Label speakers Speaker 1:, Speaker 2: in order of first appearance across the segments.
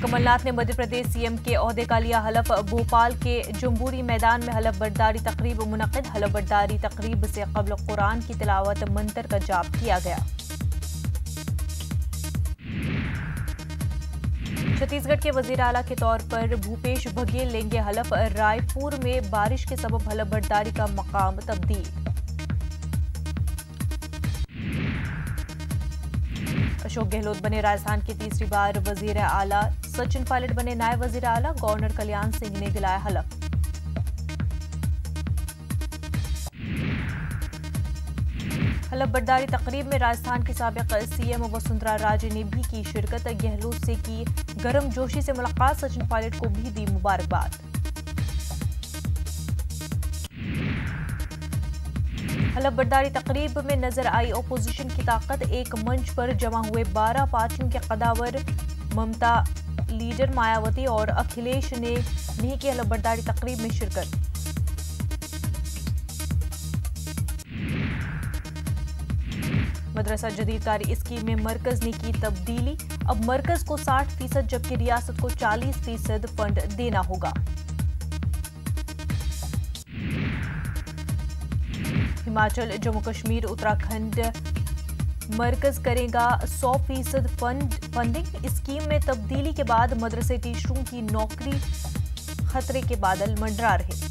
Speaker 1: कमलनाथ ने मध्य प्रदेश सीएम के ओहदे का लिया हलफ। भोपाल के जम्बूरी मैदान में हलफ बर्दारी तकरीब मुनक़िद। हलफ बर्दारी तकरीब से कबल कुरान की तिलावत मंतर का जाप किया गया। छत्तीसगढ़ के वजीर आला के तौर पर भूपेश बघेल लेंगे हलफ। रायपुर में बारिश के सबब हलफ बर्दारी का मकाम तब्दील। अशोक गहलोत बने राजस्थान की तीसरी बार वजीर आला। सचिन पायलट बने नायब वजीर आला। गवर्नर कल्याण सिंह ने दिलाया हलफ। हलफ बर्दारी तकरीब में राजस्थान की साबिक सीएम वसुंधरा राजे ने भी की शिरकत। गहलोत से की गर्मजोशी से मुलाकात। सचिन पायलट को भी दी मुबारकबाद। हलफ बर्दारी तकरीब में नजर आई ओपोजिशन की ताकत। एक मंच पर जमा हुए 12 पार्टियों के कदावर ममता, लीडर मायावती और अखिलेश ने नहीं की हलफ बर्दारी तकरीब में शिरकत। मदरसा जदीदकारी स्कीम में मरकज ने की तब्दीली। अब मरकज को 60% जबकि रियासत को 40% फंड देना होगा। हिमाचल, जम्मू कश्मीर, उत्तराखंड मरकज करेगा 100% फंडिंग। स्कीम में तब्दीली के बाद मदरसे टीचरों की नौकरी खतरे के बादल मंडरा रहे।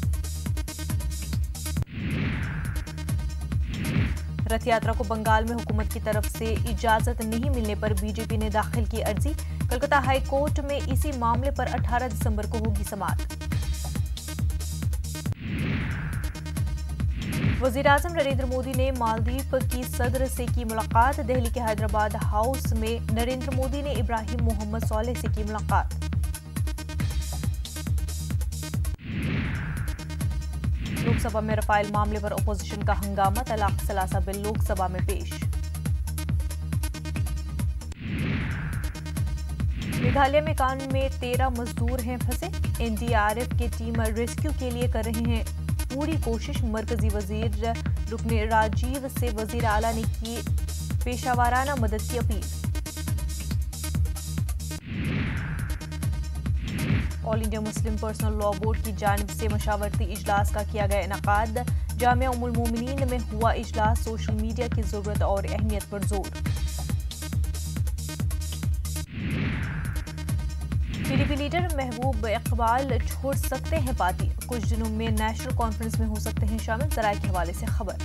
Speaker 1: रथ यात्रा को बंगाल में हुकूमत की तरफ से इजाजत नहीं मिलने पर बीजेपी ने दाखिल की अर्जी। कलकत्ता हाई कोर्ट में इसी मामले पर 18 दिसंबर को होगी समाअत। वज़ीर-ए-आज़म नरेंद्र मोदी ने मालदीव की सदर से की मुलाकात। दिल्ली के हैदराबाद हाउस में नरेंद्र मोदी ने इब्राहिम मोहम्मद सोलेह से की मुलाकात। लोकसभा में रफाल मामले पर अपोजिशन का हंगामा। तलाक सलासा बिल लोकसभा में पेश। मेघालय में कानून में 13 मजदूर हैं फंसे। एनडीआरएफ की टीम रेस्क्यू के लिए कर रहे हैं पूरी कोशिश। मरकजी वजीर रुकन राजीव से वजीर आला ने की पेशावराना मदद की appeal. All India Muslim personal law board की जानिब से मशावरती इजलास का किया गया इनकाद। जामिया उम्मुल मोमिनीन में हुआ इजलास। सोशल मीडिया की जरूरत और अहमियत पर जोर। पीडीपी लीडर महबूब इकबाल छोड़ सकते हैं पार्टी। कुछ दिनों में नेशनल कॉन्फ्रेंस में हो सकते हैं शामिल। जराये के हवाले से खबर।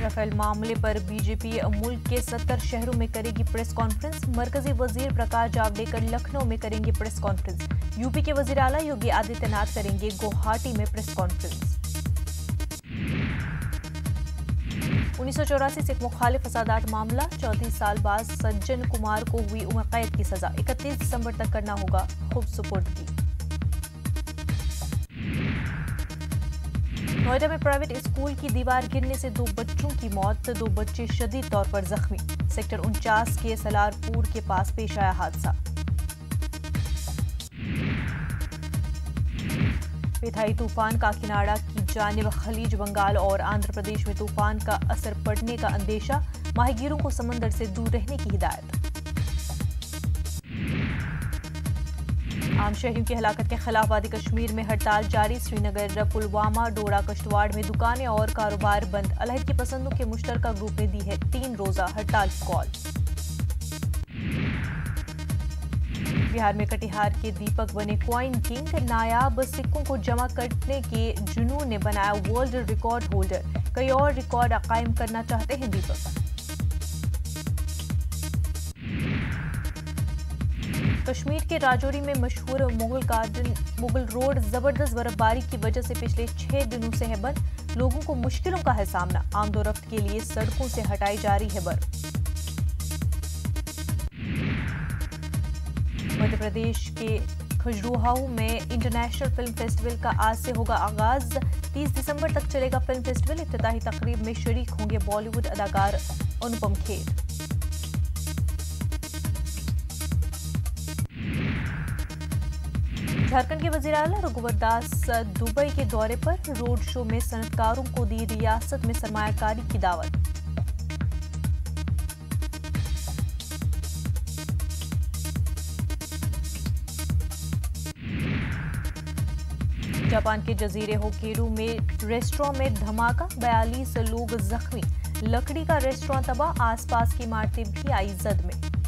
Speaker 1: राफेल मामले पर बीजेपी मुल्क के 70 शहरों में करेगी प्रेस कॉन्फ्रेंस। मरकजी वजीर प्रकाश जावड़ेकर लखनऊ में करेंगे प्रेस कॉन्फ्रेंस। यूपी के वजीर आला योगी आदित्यनाथ करेंगे गुवाहाटी में प्रेस कॉन्फ्रेंस। 1984 से एक मुखालिफ फसादात मामला। 34 साल बाद सज्जन कुमार को हुई उम्र कैद की सजा। 31 दिसंबर तक करना होगा खुद सुपुर्दगी। नोएडा में प्राइवेट स्कूल की दीवार गिरने से 2 बच्चों की मौत। 2 बच्चे शदीद तौर पर जख्मी। सेक्टर 49 के सलारपुर के पास पेश आया हादसा। पेथाई तूफान काकीनाडा की जानिब खलीज बंगाल और आंध्र प्रदेश में तूफान का असर पड़ने का अंदेशा। माहीगीरों को समंदर से दूर रहने की हिदायत। आम शहरियों की हलाकत के खिलाफ वादी कश्मीर में हड़ताल जारी। श्रीनगर, पुलवामा, डोडा, किश्तवाड़ में दुकानें और कारोबार बंद। अलहदगी पसंदों के मुश्तरका ग्रुप ने दी है 3 रोजा हड़ताल की कॉल। बिहार में कटिहार के दीपक बने क्वाइन किंग। नायाब सिक्कों को जमा करने के जुनून ने बनाया वर्ल्ड रिकॉर्ड होल्डर। कई और रिकॉर्ड कायम करना चाहते हैं दीपक। कश्मीर के राजौरी में मशहूर मुगल रोड जबरदस्त बर्फबारी की वजह से पिछले 6 दिनों से है बंद। लोगों को मुश्किलों का है सामना। आमदोरफ्त के लिए सड़कों से हटाई जा रही है बर्फ। मध्य प्रदेश के खजुराहो में इंटरनेशनल फिल्म फेस्टिवल का आज से होगा आगाज। 30 दिसंबर तक चलेगा फिल्म फेस्टिवल। इफ्तिताही तकरीब में शरीक होंगे बॉलीवुड अदाकार अनुपम खेर। झारखंड के वजीर आला रघुवर दास दुबई के दौरे पर। रोड शो में सनतकारों को दी रियासत में सरमायाकारी की दावत। जापान के जजीरे होक्काइडो में रेस्टोरेंट में धमाका, 42 लोग जख्मी, लकड़ी का रेस्टोरेंट तबाह, आसपास की इमारतें भी आई जद में।